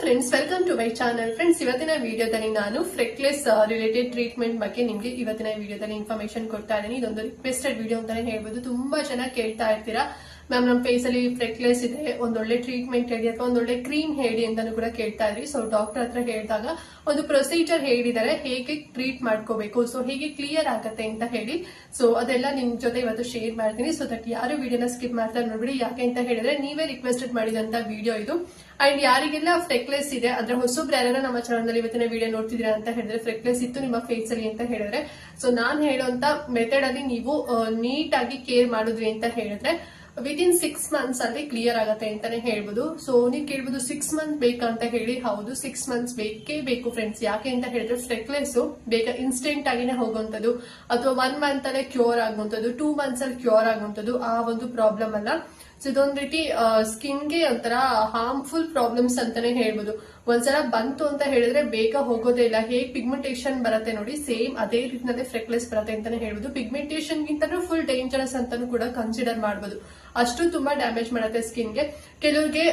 Friends, welcome to my channel. Friends, ಇವತ್ತಿನ ವಿಡಿಯೋದಲ್ಲಿ ನಾನು ಫ್ರೆಕ್ಲೆಸ್ ರಿಲೇಟೆಡ್ ಟ್ರೀಟ್ಮೆಂಟ್ ಬಗ್ಗೆ ನಿಮಗೆ ಇವತ್ತಿನ ವಿಡಿಯೋದಲ್ಲಿ ಇನ್ಫಾರ್ಮೇಶನ್ ಕೊಡ್ತಾ ಇದ್ದೀನಿ. ಇದೊಂದು ರಿಕ್ವೆಸ್ಟೆಡ್ ವಿಡಿಯೋ ಅಂತಾನೆ ಹೇಳ್ಬೋದು. ತುಂಬಾ ಜನ ಕೇಳ್ತಾ ಇರ್ತೀರಾ, ಮ್ಯಾಮ್ ನಮ್ಮ ಫೇಸ್ ಅಲ್ಲಿ ಫ್ರೆಕ್ಲೆಸ್ ಇದೆ, ಒಂದೊಳ್ಳೆ ಟ್ರೀಟ್ಮೆಂಟ್ ಹೇಳಿ ಅಥವಾ ಒಂದೊಳ್ಳೆ ಕ್ರೀಮ್ ಹೇಳಿ ಅಂತಾನು ಕೂಡ ಕೇಳ್ತಾ ಇದ್ರಿ. ಸೊ ಡಾಕ್ಟರ್ ಹತ್ರ ಹೇಳಿದಾಗ ಒಂದು ಪ್ರೊಸೀಜರ್ ಹೇಳಿದ್ದಾರೆ, ಹೇಗೆ ಟ್ರೀಟ್ ಮಾಡ್ಕೋಬೇಕು, ಸೊ ಹೇಗೆ ಕ್ಲಿಯರ್ ಆಗತ್ತೆ ಅಂತ ಹೇಳಿ. ಸೊ ಅದೆಲ್ಲ ನಿಮ್ ಜೊತೆ ಇವತ್ತು ಶೇರ್ ಮಾಡ್ತೀನಿ. ಸೊ ದಟ್ ಯಾರು ವಿಡಿಯೋನ ಸ್ಕಿಪ್ ಮಾಡ್ತಾ ನೋಡ್ಬಿಡಿ. ಯಾಕೆ ಅಂತ ಹೇಳಿದ್ರೆ ನೀವೇ ರಿಕ್ವೆಸ್ಟೆಡ್ ಮಾಡಿದಂತ ವಿಡಿಯೋ ಇದು. ಅಂಡ್ ಯಾರಿಗೆಲ್ಲ ಫ್ರೆಕ್ಲೆಸ್ ಇದೆ ಅಂದ್ರೆ ಹೊಸಬ್ರು ಯಾರು ನಮ್ಮ ಚಾನಲ್ ನಲ್ಲಿ ಇವತ್ತಿನ ವಿಡಿಯೋ ನೋಡ್ತಿದ್ದೀರಾ ಅಂತ ಹೇಳಿದ್ರೆ, ಫ್ರೆಕ್ಲೆಸ್ ಇತ್ತು ನಿಮ್ಮ ಫೇಸ್ ಅಲ್ಲಿ ಅಂತ ಹೇಳಿದ್ರೆ, ಸೊ ನಾನ್ ಹೇಳುವಂತ ಮೆಥಡ್ ಅಲ್ಲಿ ನೀವು ನೀಟ್ ಆಗಿ ಕೇರ್ ಮಾಡಿದ್ರಿ ಅಂತ ಹೇಳಿದ್ರೆ ವಿತಿನ್ 6 months ಅಲ್ಲಿ ಕ್ಲಿಯರ್ ಆಗತ್ತೆ ಅಂತಾನೆ ಹೇಳ್ಬೋದು. ಸೊ ನೀವು ಕೇಳ್ಬೋದು 6 months ಬೇಕಾ ಅಂತ ಹೇಳಿ. ಹೌದು, 6 months ಬೇಕೇ ಬೇಕು ಫ್ರೆಂಡ್ಸ್. ಯಾಕೆ ಅಂತ ಹೇಳಿದ್ರೆ ಫ್ರೆಕ್ಲೆಸ್ ಬೇಗ ಇನ್ಸ್ಟೆಂಟ್ ಆಗಿನೇ ಹೋಗುವಂತದ್ದು ಅಥವಾ 1 month ಅಲ್ಲೇ ಕ್ಯೂರ್ ಆಗುವಂತದ್ದು, 2 months ಅಲ್ಲಿ ಕ್ಯೂರ್ ಆಗುವಂತದ್ದು ಆ ಒಂದು ಪ್ರಾಬ್ಲಮ್ ಅಲ್ಲ. ಸೊ ಇದೊಂದ್ ರೀತಿ ಸ್ಕಿನ್ಗೆ ಒಂಥರ ಹಾರ್ಮ್ಫುಲ್ ಪ್ರಾಬ್ಲಮ್ಸ್ ಅಂತಾನೆ ಹೇಳ್ಬೋದು. ಒಂದ್ಸಲ ಬಂತು ಅಂತ ಹೇಳಿದ್ರೆ ಬೇಗ ಹೋಗೋದೇ ಇಲ್ಲ. ಹೇಗ್ ಪಿಗ್ಮೆಂಟೇಷನ್ ಬರುತ್ತೆ ನೋಡಿ, ಸೇಮ್ ಅದೇ ರೀತಿನಲ್ಲೇ ಫ್ರೆಕ್ಲೆಸ್ ಬರುತ್ತೆ ಅಂತಾನೆ ಹೇಳ್ಬೋದು. ಪಿಗ್ಮೆಂಟೇಷನ್ ಗಿಂತನೂ ಫುಲ್ ಡೇಂಜರಸ್ ಅಂತಾನು ಕೂಡ ಕನ್ಸಿಡರ್ ಮಾಡಬಹುದು. ಅಷ್ಟು ತುಂಬಾ ಡ್ಯಾಮೇಜ್ ಮಾಡುತ್ತೆ ಸ್ಕಿನ್ಗೆ. ಕೆಲವ್ರಿಗೆ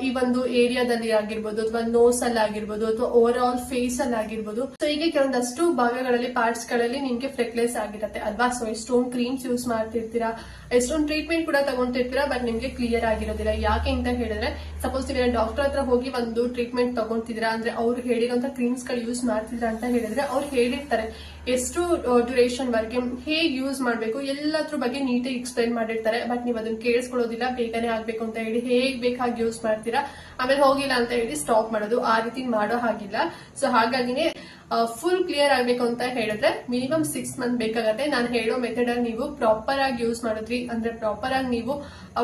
ಈ ಒಂದು ಏರಿಯಾದಲ್ಲಿ ಆಗಿರ್ಬೋದು ಅಥವಾ ನೋಸ್ ಅಲ್ಲಿ ಆಗಿರ್ಬೋದು ಅಥವಾ ಓವರ್ ಆಲ್ ಫೇಸ್ ಅಲ್ಲಿ ಆಗಿರ್ಬೋದು. ಸೊ ಹೀಗೆ ಕೆಲವೊಂದಷ್ಟು ಭಾಗಗಳಲ್ಲಿ ಪಾರ್ಟ್ಸ್ ಗಳಲ್ಲಿ ನಿಮ್ಗೆ ಫ್ರೆಕ್ಲೆಸ್ ಆಗಿರುತ್ತೆ ಅಲ್ವಾ. ಸೊ ಎಷ್ಟೊಂದು ಕ್ರೀಮ್ಸ್ ಯೂಸ್ ಮಾಡ್ತಿರ್ತೀರಾ, ಎಷ್ಟೊಂದು ಟ್ರೀಟ್ಮೆಂಟ್ ಕೂಡ ತಗೊಂತಿರ್ತೀರಾ, ಬಟ್ ನಿಮ್ಗೆ ಕ್ಲಿಯರ್ ಆಗಿರೋದಿಲ್ಲ. ಯಾಕೆ ಅಂತ ಹೇಳಿದ್ರೆ, ಸಪೋಸ್ ನೀವು ಡಾಕ್ಟರ್ ಹತ್ರ ಹೋಗಿ ಒಂದು ಟ್ರೀಟ್ಮೆಂಟ್ ತಗೊಂತಿದ್ದೀರಾ ಅಂದ್ರೆ ಅವ್ರು ಹೇಳಿರೋಂತ ಕ್ರೀಮ್ಸ್ ಗಳು ಯೂಸ್ ಮಾಡ್ತಿದ್ರ ಅಂತ ಹೇಳಿದ್ರೆ ಅವ್ರು ಹೇಳಿರ್ತಾರೆ ಎಷ್ಟು ಡ್ಯೂರೇಷನ್ ವರೆಗೆ ಹೇಗ್ ಯೂಸ್ ಮಾಡ್ಬೇಕು ಎಲ್ಲದ್ರ ಬಗ್ಗೆ ನೀಟಾಗಿ ಎಕ್ಸ್ಪ್ಲೈನ್ ಮಾಡಿರ್ತಾರೆ. ಬಟ್ ನೀವು ಅದನ್ನ ಕೇಳಿಸ್ಕೊಳ್ಳೋದಿಲ್ಲ. ಬೇಗನೆ ಆಗ್ಬೇಕು ಅಂತ ಹೇಳಿ ಹೇಗ್ ಬೇಕಾಗಿ ಯೂಸ್ ಮಾಡ್ತೀರಾ, ಆಮೇಲೆ ಹೋಗಿಲ್ಲ ಅಂತ ಹೇಳಿ ಸ್ಟಾಪ್ ಮಾಡೋದು. ಆ ರೀತಿ ಮಾಡೋ ಹಾಗಿಲ್ಲ. ಸೊ ಹಾಗಾಗಿನೇ ಫುಲ್ ಕ್ಲಿಯರ್ ಆಗ್ಬೇಕು ಅಂತ ಹೇಳಿದ್ರೆ ಮಿನಿಮಮ್ 6 months ಬೇಕಾಗತ್ತೆ. ನಾನು ಹೇಳೋ ಮೆಥಡ್ ಅಲ್ಲಿ ನೀವು ಪ್ರಾಪರ್ ಆಗಿ ಯೂಸ್ ಮಾಡಿದ್ರಿ ಅಂದ್ರೆ ಪ್ರಾಪರ್ ಆಗಿ ನೀವು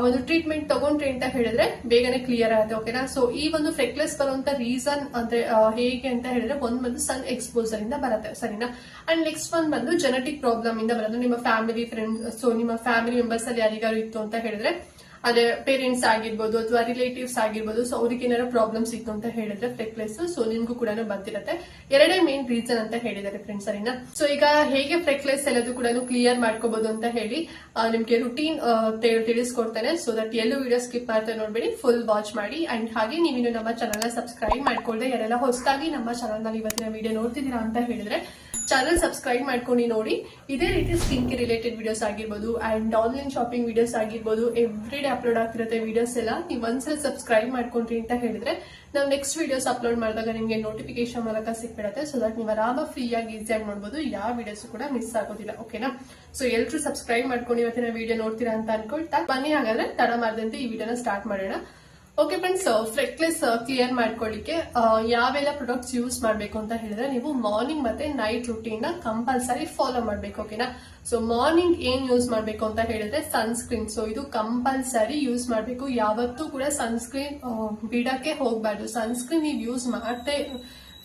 ಒಂದು ಟ್ರೀಟ್ಮೆಂಟ್ ತಗೊಂಡ್ರಿ ಅಂತ ಹೇಳಿದ್ರೆ ಬೇಗನೆ ಕ್ಲಿಯರ್ ಆಗುತ್ತೆ. ಓಕೆನಾ. ಸೊ ಈ ಒಂದು ಫ್ರೆಕ್ಲೆಸ್ ಬರುವಂತ ರೀಸನ್ ಅಂದ್ರೆ ಹೇಗೆ ಅಂತ ಹೇಳಿದ್ರೆ, ಒಂದ್ ಬಂದು ಸನ್ ಎಕ್ಸ್ಪೋಸರ್ ಇಂದ ಬರುತ್ತೆ, ಸರಿನಾ. ಅಂಡ್ ನೆಕ್ಸ್ಟ್ ಒಂದ್ ಬಂದು ಜೆನೆಟಿಕ್ ಪ್ರಾಬ್ಲಮ್ ಇಂದ ಬರೋದು. ನಿಮ್ಮ ಫ್ಯಾಮಿಲಿ ಫ್ರೆಂಡ್ಸ್, ಸೊ ನಿಮ್ಮ ಫ್ಯಾಮಿಲಿ ಮೆಂಬರ್ಸ್ ಅಲ್ಲಿ ಯಾರಿಗಾರು ಇತ್ತು ಅಂತ ಹೇಳಿದ್ರೆ, ಅದೇ ಪೇರೆಂಟ್ಸ್ ಆಗಿರ್ಬೋದು ಅಥವಾ ರಿಲೇಟಿವ್ಸ್ ಆಗಿರ್ಬೋದು, ಸೊ ಅವ್ರಿಗೆ ಏನಾದ್ರು ಪ್ರಾಬ್ಲಮ್ಸ್ ಇತ್ತು ಅಂತ ಹೇಳಿದ್ರೆ ಫ್ರೆಕ್ಲೆಸ್, ಸೊ ನಿಮ್ಗೂ ಕೂಡ ಬಂದಿರುತ್ತೆ. ಎರಡೇ ಮೇನ್ ರೀಸನ್ ಅಂತ ಹೇಳಿದ್ದಾರೆ ಫ್ರೆಂಡ್ಸ್, ಸರಿನಾ. ಸೊ ಈಗ ಹೇಗೆ ಫ್ರೆಕ್ಲೆಸ್ ಎಲ್ಲದೂ ಕೂಡ ಕ್ಲಿಯರ್ ಮಾಡ್ಕೋಬಹುದು ಅಂತ ಹೇಳಿ ನಿಮ್ಗೆ ರುಟೀನ್ ತಿಳಿಸ್ಕೊಡ್ತೇನೆ. ಸೊ ದಟ್ ಎಲ್ಲೂ ವಿಡಿಯೋ ಸ್ಕಿಪ್ ಮಾಡ್ತಾ ನೋಡ್ಬೇಡಿ, ಫುಲ್ ವಾಚ್ ಮಾಡಿ. ಅಂಡ್ ಹಾಗೆ ನೀವಿನ್ನು ನಮ್ಮ ಚಾನಲ್ ನ ಸಬ್ಸ್ಕ್ರೈಬ್ ಮಾಡ್ಕೊಳ್ಳದೆ ಯಾರೆಲ್ಲ ಹೊಸದಾಗಿ ನಮ್ಮ ಚಾನಲ್ ನಲ್ಲಿ ಇವತ್ತಿನ ವಿಡಿಯೋ ನೋಡ್ತಿದ್ದೀರಾ ಅಂತ ಹೇಳಿದ್ರೆ ಚಾನಲ್ ಸಬ್ಸ್ಕ್ರೈಬ್ ಮಾಡ್ಕೊಂಡು ನೋಡಿ. ಇದೇ ರೀತಿ ಸ್ಕಿನ್ ಗೆ ರಿಲೇಟೆಡ್ ವಿಡಿಯೋಸ್ ಆಗಿರ್ಬೋದು ಅಂಡ್ ಆನ್ಲೈನ್ ಶಾಪಿಂಗ್ ವಿಡಿಯೋಸ್ ಆಗಿರ್ಬೋದು, ಎವ್ರಿ ಡೇ ಅಪ್ಲೋಡ್ ಆಗ್ತಿರುತ್ತೆ ವಿಡಿಯೋಸ್ ಎಲ್ಲ. ನೀವು ಒಂದ್ಸಲ ಸಬ್ಸ್ಕ್ರೈಬ್ ಮಾಡ್ಕೊಂಡ್ರಿ ಅಂತ ಹೇಳಿದ್ರೆ ನಾವು ನೆಕ್ಸ್ಟ್ ವಿಡಿಯೋಸ್ ಅಪ್ಲೋಡ್ ಮಾಡಿದಾಗ ನಿಮಗೆ ನೋಟಿಫಿಕೇಶನ್ ಮೂಲಕ ಸಿಕ್ಬಿಡುತ್ತೆ. ಸೊ ದಟ್ ನೀವು ಆರಾಮ ಫ್ರೀ ಆಗಿ ಈಸಿಯಾಗಿ ನೋಡಬಹುದು, ಯಾವ ವಿಡಿಯೋಸ್ ಕೂಡ ಮಿಸ್ ಆಗೋದಿಲ್ಲ. ಓಕೆನಾ. ಸೊ ಎಲ್ರು ಸಬ್ಸ್ಕ್ರೈಬ್ ಮಾಡ್ಕೊಂಡು ಇವತ್ತಿನ ವಿಡಿಯೋ ನೋಡ್ತೀರಾ ಅಂತ ಅನ್ಕೊಳ್ತಾ ಬನ್ನಿ, ಹಾಗಾದ್ರೆ ತಡ ಮಾಡದಂತೆ ಈ ವಿಡಿಯೋನ ಸ್ಟಾರ್ಟ್ ಮಾಡೋಣ. ಓಕೆ ಫ್ರೆಂಡ್ಸ್, ಫ್ರೆಕ್ಲೆಸ್ ಕ್ಲಿಯರ್ ಮಾಡ್ಕೊಳ್ಳಿಕ್ಕೆ ಯಾವೆಲ್ಲ ಪ್ರಾಡಕ್ಟ್ಸ್ ಯೂಸ್ ಮಾಡಬೇಕು ಅಂತ ಹೇಳಿದ್ರೆ, ನೀವು ಮಾರ್ನಿಂಗ್ ಮತ್ತೆ ನೈಟ್ ರೂಟೀನ್ ನ ಕಂಪಲ್ಸರಿ ಫಾಲೋ ಮಾಡ್ಬೇಕು. ಓಕೆನಾ. ಸೊ ಮಾರ್ನಿಂಗ್ ಏನ್ ಯೂಸ್ ಮಾಡ್ಬೇಕು ಅಂತ ಹೇಳಿದ್ರೆ ಸನ್ಸ್ಕ್ರೀನ್. ಸೊ ಇದು ಕಂಪಲ್ಸರಿ ಯೂಸ್ ಮಾಡ್ಬೇಕು. ಯಾವತ್ತೂ ಕೂಡ ಸನ್ಸ್ಕ್ರೀನ್ ಬಿಡಕ್ಕೆ ಹೋಗ್ಬಾರ್ದು. ಸನ್ಸ್ಕ್ರೀನ್ ನೀವು ಯೂಸ್ ಮಾಡ್ದೆ,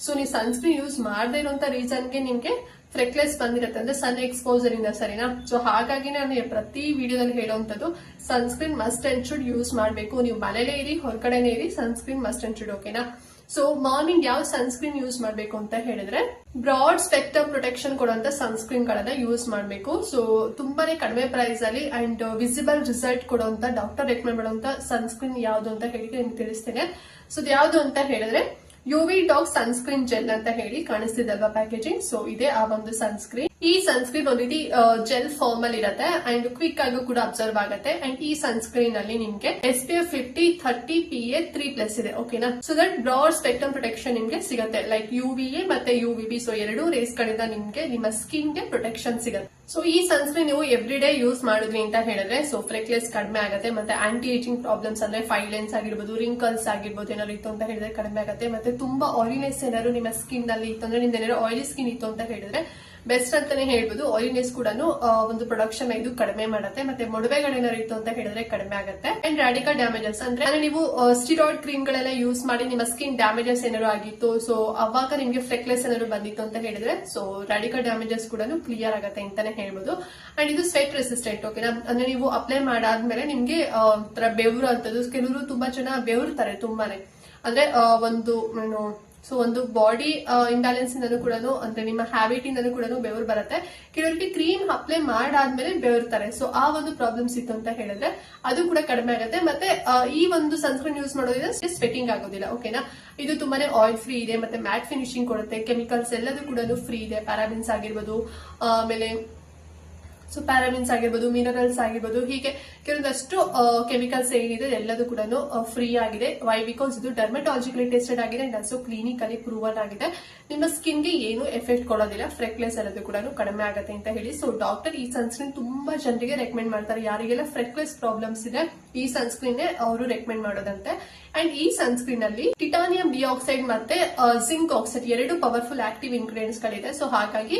ಸೊ ನೀವು ಸನ್ಸ್ಕ್ರೀನ್ ಯೂಸ್ ಮಾಡದೇ ಇರುವಂತ ರೀಸನ್ಗೆ ನಿಮ್ಗೆ ಫ್ರೆಕ್ಲೆಸ್ ಬಂದಿರುತ್ತೆ ಅಂದ್ರೆ ಸನ್ ಎಕ್ಸ್ಪೋಸರ್ ಇಂದ, ಸರಿನಾ. ಸೊ ಹಾಗಾಗಿ ನಾನು ಪ್ರತಿ ವಿಡಿಯೋದಲ್ಲಿ ಹೇಳುವಂತದ್ದು sunscreen must and should use ಮಾಡಬೇಕು. ನೀವು ಮನೇಲೇ ಇರಿ ಹೊರಗಡೆನೇ ಇರಿ, ಸನ್ಸ್ಕ್ರೀನ್ ಮಸ್ಟ್ ಅಂಡ್ ಶುಡ್. ಓಕೆನಾ. ಸೊ ಮಾರ್ನಿಂಗ್ ಯಾವ ಸನ್ಸ್ಕ್ರೀನ್ ಯೂಸ್ ಮಾಡಬೇಕು ಅಂತ ಹೇಳಿದ್ರೆ, ಬ್ರಾಡ್ ಸ್ಪೆಕ್ಟ್ರಮ್ ಪ್ರೊಟೆಕ್ಷನ್ ಕೊಡುವಂತ ಸನ್ಸ್ಕ್ರೀನ್ ಗಳನ್ನ ಯೂಸ್ ಮಾಡಬೇಕು. ಸೊ ತುಂಬಾನೇ ಕಡಿಮೆ ಪ್ರೈಸ್ ಅಲ್ಲಿ ಅಂಡ್ ವಿಸಿಬಲ್ ರಿಸಲ್ಟ್ ಕೊಡುವಂತ ಡಾಕ್ಟರ್ ರೆಕಮೆಂಡ್ ಮಾಡುವಂತ ಸನ್ಸ್ಕ್ರೀನ್ ಯಾವ್ದು ಅಂತ ಹೇಳಿ ನಿಮ್ಗೆ ತಿಳಿಸ್ತೇನೆ. ಸೊ ಯಾವ್ದು ಅಂತ ಹೇಳಿದ್ರೆ ಯುವಿ ಡಾಗ್ ಸನ್ಸ್ಕ್ರೀನ್ ಜೆಲ್ ಅಂತ ಹೇಳಿ ಕಾಣಿಸ್ತಿದಲ್ವಾ ಪ್ಯಾಕೇಜಿಂಗ್. ಸೊ ಇದೆ ಆ ಒಂದು ಸನ್ಸ್ಕ್ರೀನ್. ಈ ಸನ್ಸ್ಕ್ರೀನ್ ಒಂದು ರೀತಿ ಜೆಲ್ ಫಾರ್ಮ್ ಅಲ್ಲಿ ಇರುತ್ತೆ ಅಂಡ್ ಕ್ವಿಕ್ ಆಗಿ ಕೂಡ ಅಬ್ಸರ್ವ್ ಆಗುತ್ತೆ. ಅಂಡ್ ಈ ಸನ್ಸ್ಕ್ರೀನ್ ಅಲ್ಲಿ ನಿಮ್ಗೆ SPF 50, 30, PA 3+ ಇದೆ. ಓಕೆನಾ. So that broad spectrum protection ನಿಮ್ಗೆ ಸಿಗುತ್ತೆ. ಲೈಕ್ UVA ಮತ್ತೆ UVB, ಸೊ ಎರಡೂ ರೇಸ್ ಗಳಿಂದ ನಿಮ್ಗೆ ನಿಮ್ಮ ಸ್ಕಿನ್ ಗೆ ಪ್ರೊಟೆಕ್ಷನ್ ಸಿಗುತ್ತೆ. ಸೊ ಈ ಸನ್ಸ್ಕ್ರೀನ್ ನೀವು ಎವ್ರಿ ಡೇ ಯೂಸ್ ಮಾಡಿದ್ವಿ ಅಂತ ಹೇಳಿದ್ರೆ ಸೊ ಫ್ರೆಕ್ಲೆಸ್ ಕಡಿಮೆ ಆಗುತ್ತೆ. ಮತ್ತೆ ಆಂಟಿ ಏಜಿಂಗ್ ಪ್ರಾಬ್ಲಮ್ಸ್ ಅಂದ್ರೆ ಫೈನ್ ಲೈನ್ಸ್ ಆಗಿರ್ಬೋದು, ರಿಂಕಲ್ಸ್ ಆಗಿರ್ಬೋದು ಏನಾದ್ರು ಇತ್ತು ಅಂತ ಹೇಳಿದ್ರೆ ಕಡಿಮೆ ಆಗುತ್ತೆ. ಮತ್ತೆ ತುಂಬಾ ಆಯಿಲಿನೆಸ್ ಏನಾದ್ರು ನಿಮ್ಮ ಸ್ಕಿನ್ ನಲ್ಲಿ ಇತ್ತು ಅಂದ್ರೆ, ನಿಮ್ದು ಏನಾದ್ರು ಆಯಿಲಿ ಸ್ಕಿನ್ ಇತ್ತು ಅಂತ ಹೇಳಿದ್ರೆ ಬೆಸ್ಟ್ ಅಂತಾನೆ ಹೇಳ್ಬೋದು. ಆಯಿಲಿನೆಸ್ ಕೂಡ ಒಂದು ಪ್ರೊಡಕ್ಷನ್ ಇದು ಕಡಿಮೆ ಮಾಡುತ್ತೆ. ಮತ್ತೆ ಮೊಡವೆಗಳೇನಾದ್ರು ಇತ್ತು ಅಂತ ಹೇಳಿದ್ರೆ ಕಡಿಮೆ ಆಗುತ್ತೆ. ಅಂಡ್ ರಾಡಿಕಲ್ ಡ್ಯಾಮೇಜಸ್ ಅಂದ್ರೆ ನೀವು ಸ್ಟಿರಾಯ್ಡ್ ಕ್ರೀಮ್ ಗಳೆಲ್ಲ ಯೂಸ್ ಮಾಡಿ ನಿಮ್ಮ ಸ್ಕಿನ್ ಡ್ಯಾಮೇಜಸ್ ಏನಾದ್ರು ಆಗಿತ್ತು, ಸೊ ಅವಾಗ ನಿಮ್ಗೆ ಫ್ರೆಕ್ಲೆಸ್ ಏನಾದ್ರು ಬಂದಿತ್ತು ಅಂತ ಹೇಳಿದ್ರೆ ಸೊ ರಾಡಿಕಲ್ ಡ್ಯಾಮೇಜಸ್ ಕೂಡ ಕ್ಲಿಯರ್ ಆಗುತ್ತೆ ಅಂತಾನೆ ಹೇಳ್ಬೋದು. ಅಂಡ್ ಇದು ಸ್ವೆಟ್ ರೆಸಿಸ್ಟೆಂಟ್. ಓಕೆನಾ. ಅಂದ್ರೆ ನೀವು ಅಪ್ಲೈ ಮಾಡಾದ್ಮೇಲೆ ನಿಮ್ಗೆ ಬೆವರು ಅಂತದ್ದು, ಕೆಲವರು ತುಂಬಾ ಜನ ಬೆವರ್ತಾರೆ ತುಂಬಾನೇ. ಅಂದ್ರೆ ಒಂದು ಸೊ ಒಂದು ಬಾಡಿ ಇಂಬ್ಯಾಲೆನ್ಸ್ ಇಂದನೂ ಕೂಡ ಅಂದ್ರೆ ನಿಮ್ಮ ಹ್ಯಾಬಿಟ್ ಇಂದನೂ ಕೂಡ ಬೆವರು ಬರುತ್ತೆ. ಕೆಲವರಿಗೆ ಕ್ರೀಮ್ ಅಪ್ಲೈ ಮಾಡಾದ್ಮೇಲೆ ಬೆವರ್ತಾರೆ. ಸೊ ಆ ಒಂದು ಪ್ರಾಬ್ಲಮ್ಸ್ ಇತ್ತು ಅಂತ ಹೇಳಿದ್ರೆ ಅದು ಕೂಡ ಕಡಿಮೆ ಆಗುತ್ತೆ. ಮತ್ತೆ ಈ ಒಂದು ಸನ್ಸ್ಕ್ರೀನ್ ಯೂಸ್ ಮಾಡೋದ್ರಿಂದ ಸ್ವೆಟಿಂಗ್ ಆಗೋದಿಲ್ಲ. ಓಕೆನಾ, ಇದು ತುಂಬಾನೇ ಆಯಿಲ್ ಫ್ರೀ ಇದೆ, ಮತ್ತೆ ಮ್ಯಾಟ್ ಫಿನಿಶಿಂಗ್ ಕೊಡುತ್ತೆ. ಕೆಮಿಕಲ್ಸ್ ಎಲ್ಲದೂ ಕೂಡ ಫ್ರೀ ಇದೆ. ಪ್ಯಾರಾಬಿನ್ಸ್ ಆಗಿರ್ಬೋದು, ಆಮೇಲೆ ಸೊ ಪ್ಯಾರಾಬಿನ್ಸ್ ಆಗಿರ್ಬೋದು, ಮಿನರಲ್ಸ್ ಆಗಿರ್ಬೋದು, ಹೀಗೆ ಕೆಲವೊಂದಷ್ಟು ಕೆಮಿಕಲ್ಸ್ ಏನಿದೆ ಎಲ್ಲದೂ ಕೂಡ ಫ್ರೀ ಆಗಿದೆ. ವೈ? ಬಿಕಾಸ್ ಇದು ಡರ್ಮಟಾಲಜಿಕಲಿ ಟೆಸ್ಟೆಡ್ ಆಗಿದೆ ಅಂಡ್ ಆಲ್ಸೋ ಕ್ಲಿನಿಕಲಿ ಪ್ರೂವನ್ ಆಗಿದೆ. ನಿಮ್ಮ ಸ್ಕಿನ್ ಗೆ ಏನು ಎಫೆಕ್ಟ್ ಕೊಡೋದಿಲ್ಲ, ಫ್ರೆಕ್ಲೆಸ್ ಎಲ್ಲದೂ ಕೂಡ ಕಡಿಮೆ ಆಗುತ್ತೆ ಅಂತ ಹೇಳಿ. ಸೊ ಡಾಕ್ಟರ್ ಈ ಸನ್ಸ್ಕ್ರೀನ್ ತುಂಬಾ ಜನರಿಗೆ ರೆಕಮೆಂಡ್ ಮಾಡ್ತಾರೆ. ಯಾರಿಗೆಲ್ಲ ಫ್ರೆಕ್ಲೆಸ್ ಪ್ರಾಬ್ಲಮ್ಸ್ ಇದೆ ಈ ಸನ್ಸ್ಕ್ರೀನ್ ಅವರು ರೆಕಮೆಂಡ್ ಮಾಡೋದಂತೆ. ಅಂಡ್ ಈ ಸನ್ಸ್ಕ್ರೀನ್ ಅಲ್ಲಿ ಟಿಟಾನಿಯಂ ಡಿಆಕ್ಸೈಡ್ ಮತ್ತೆ ಜಿಂಕ್ ಆಕ್ಸೈಡ್ ಎರಡು ಪವರ್ಫುಲ್ ಆಕ್ಟಿವ್ ಇಂಗ್ರೀಡಿಯೆಂಟ್ಸ್ ಗಳಿದೆ. ಸೊ ಹಾಗಾಗಿ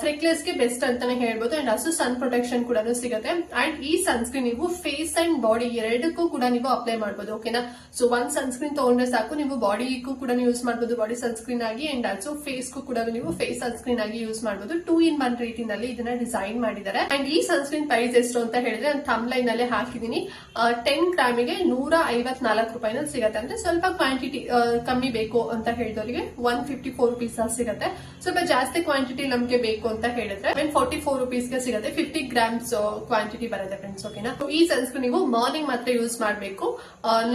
ಫ್ರೆಕ್ಲೆಸ್ ಗೆ ಬೆಸ್ಟ್ ಅಂತಾನೆ ಹೇಳ್ಬೋದು. ಅಂಡ್ ಆಲ್ಸೋ ಸನ್ ಪ್ರೊಟೆಕ್ಷನ್ ಕೂಡ ಸಿಗುತ್ತೆ. ಅಂಡ್ ಈ ಸನ್ಸ್ಕ್ರೀನ್ ನೀವು ಫೇಸ್ ಅಂಡ್ ಬಾಡಿ ಎರಡಕ್ಕೂ ಕೂಡ ನೀವು ಅಪ್ಲೈ ಮಾಡಬಹುದು. ಓಕೆನಾ, ಸೊ ಒಂದ್ ಸನ್ಸ್ಕ್ರೀನ್ ತಗೊಂಡ್ರೆ ಸಾಕು, ನೀವು ಬಾಡಿಗೂ ಕೂಡ ಯೂಸ್ ಮಾಡಬಹುದು ಬಾಡಿ ಸನ್ಸ್ಕ್ರೀನ್ ಆಗಿ, ಅಂಡ್ ಆಲ್ಸೋ ಫೇಸ್ ಕೂಡ ನೀವು ಫೇಸ್ ಸನ್ಸ್ಕ್ರೀನ್ ಆಗಿ ಯೂಸ್ ಮಾಡಬಹುದು. 2-in-1 ರೀತಿನಲ್ಲಿ ಇದನ್ನ ಡಿಸೈನ್ ಮಾಡಿದ್ದಾರೆ. ಅಂಡ್ ಈ ಸನ್ಸ್ಕ್ರೀನ್ ಪ್ರೈಸ್ ಎಷ್ಟು ಅಂತ ಹೇಳಿದ್ರೆ ನಾನು ಥಂಬ್ ಲೈನ್ ಅಲ್ಲೇ ಹಾಕಿದೀನಿ. 10 ಗ್ರಾಮಿಗೆ 154 ರೂಪಾಯಿನಲ್ಲಿ ಸಿಗುತ್ತೆ. ಅಂದ್ರೆ ಸ್ವಲ್ಪ ಕ್ವಾಂಟಿಟಿ ಕಮ್ಮಿ ಬೇಕು ಅಂತ ಹೇಳಿದವರಿಗೆ 154 ರುಪೀಸ್ ಸಿಗುತ್ತೆ. ಸ್ವಲ್ಪ ಜಾಸ್ತಿ ಕ್ವಾಂಟಿಟಿ ನಮ್ಗೆ ಬೇಕು ಅಂತ ಹೇಳಿದ್ರೆ 44 ರುಪೀಸ್ಗೆ ಸಿಗುತ್ತೆ. 50 ಗ್ರಾಮ್ಸ್ ಕ್ವಾಂಟಿಟಿ ಬರುತ್ತೆ ಫ್ರೆಂಡ್ಸ್. ಓಕೆನಾ, ಈ ಸನ್ಸ್ಕ್ರೀನ್ ನೀವು ಮಾರ್ನಿಂಗ್ ಮಾತ್ರ ಯೂಸ್ ಮಾಡಬೇಕು,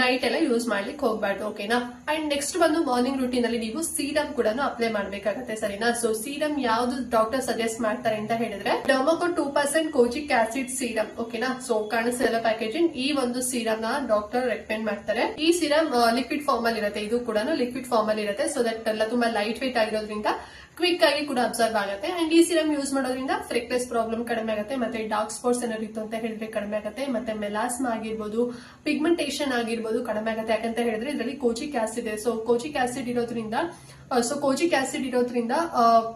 ನೈಟ್ ಎಲ್ಲ ಯೂಸ್ ಮಾಡ್ಲಿಕ್ಕೆ ಹೋಗ್ಬಾರ್ದು. ಓಕೆನಾ, ಅಂಡ್ ನೆಕ್ಸ್ಟ್ ಬಂದು ಮಾರ್ನಿಂಗ್ ರೂಟೀನ್ ಅಲ್ಲಿ ನೀವು ಸೀರಮ್ ಕೂಡ ಅಪ್ಲೈ ಮಾಡ್ಬೇಕಾಗತ್ತೆ. ಸರಿನಾ, ಸೊ ಸೀರಮ್ ಯಾವ್ದು ಡಾಕ್ಟರ್ ಸಜೆಸ್ಟ್ ಮಾಡ್ತಾರೆ ಅಂತ ಹೇಳಿದ್ರೆ ಡರ್ಮಾಕೋಟ್ 2% ಕೋಜಿಕ್ ಆಸಿಡ್ ಸೀರಮ್. ಓಕೆನಾ, ಸೊ ಕಾಣಿಸ್ತಿಲ್ಲ ಪ್ಯಾಕೇಜಿಂಗ್, ಈ ಒಂದು ಸೀರಮ್ ನ ಡಾಕ್ಟರ್ ರೆಕಮೆಂಡ್ ಮಾಡ್ತಾರೆ. ಈ ಸೀರಮ್ ಲಿಕ್ವಿಡ್ ಫಾರ್ಮ್ ಅಲ್ಲಿ ಇರುತ್ತೆ, ಇದು ಕೂಡ ಲಿಕ್ವಿಡ್ ಫಾರ್ಮ್ ಅಲ್ಲಿ ಇರುತ್ತೆ. ಸೊ ದಟ್ ಎಲ್ಲ ತುಂಬಾ ಲೈಟ್ ವೇಟ್ ಆಗಿರೋದ್ರಿಂದ ಕ್ವಿಕ್ ಆಗಿ ಕೂಡ ಅಬ್ಸರ್ವ್ ಆಗುತ್ತೆ. ಅಂಡ್ ಈ ಸಿರಮ್ ಯೂಸ್ ಮಾಡೋದ್ರಿಂದ ಫ್ರೆಕ್ಲೆಸ್ ಪ್ರಾಬ್ಲಮ್ ಕಡಿಮೆ ಆಗುತ್ತೆ, ಮತ್ತೆ ಡಾರ್ಕ್ ಸ್ಪಾಟ್ಸ್ ಏನಾದ್ರು ಇತ್ತು ಅಂತ ಹೇಳಿದ್ರೆ ಕಡಿಮೆ ಆಗುತ್ತೆ, ಮತ್ತೆ ಮೆಲಾಸ್ಮಾ ಆಗಿರ್ಬೋದು, ಪಿಗ್ಮೆಂಟೇಷನ್ ಆಗಿರ್ಬೋದು ಕಡಿಮೆ ಆಗುತ್ತೆ. ಯಾಕಂತ ಹೇಳಿದ್ರೆ ಇದರಲ್ಲಿ ಕೋಜಿಕ್ ಆಸಿಡ್ ಇದೆ. ಸೊ ಕೋಜಿಕ್ ಆಸಿಡ್ ಇರೋದ್ರಿಂದ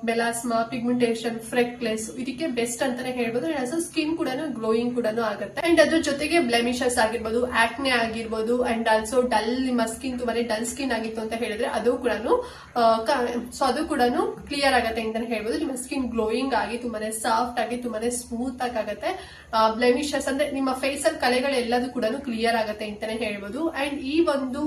ಮೆಲಾಸ್ಮಾ, ಪಿಗ್ಮೆಂಟೇಷನ್, ಫ್ರೆಕ್ಲೆಸ್ ಇದಕ್ಕೆ ಬೆಸ್ಟ್ ಅಂತಾನೆ ಹೇಳ್ಬೋದು. ಸ್ಕಿನ್ ಕೂಡ ಗ್ಲೋಯಿಂಗ್ ಕೂಡ ಆಗುತ್ತೆ. ಅಂಡ್ ಅದ್ರ ಜೊತೆಗೆ ಬ್ಲೆಮಿಷಸ್ ಆಗಿರ್ಬೋದು, ಆಕ್ನೆ ಆಗಿರ್ಬೋದು, ಅಂಡ್ ಆಲ್ಸೋ ಡಲ್, ನಿಮ್ಮ ಸ್ಕಿನ್ ತುಂಬಾನೇ ಡಲ್ ಸ್ಕಿನ್ ಆಗಿತ್ತು ಅಂತ ಹೇಳಿದ್ರೆ ಅದು ಕೂಡ ಕ್ಲಿಯರ್ ಆಗುತ್ತೆ ಅಂತಾನೆ ಹೇಳ್ಬೋದು. ನಿಮ್ಮ ಸ್ಕಿನ್ ಗ್ಲೋಯಿಂಗ್ ಆಗಿ ತುಂಬಾನೇ ಸಾಫ್ಟ್ ಆಗಿ ತುಂಬಾನೇ ಸ್ಮೂತ್ ಆಗುತ್ತೆ. ಬ್ಲೆಮಿಷಸ್ ಅಂದ್ರೆ ನಿಮ್ಮ ಫೇಸ್ ಅಲ್ಲಿ ಕಲೆಗಳೆಲ್ಲದೂ ಕೂಡ ಕ್ಲಿಯರ್ ಆಗುತ್ತೆ ಅಂತಾನೆ ಹೇಳ್ಬೋದು. ಅಂಡ್ ಈ ಒಂದು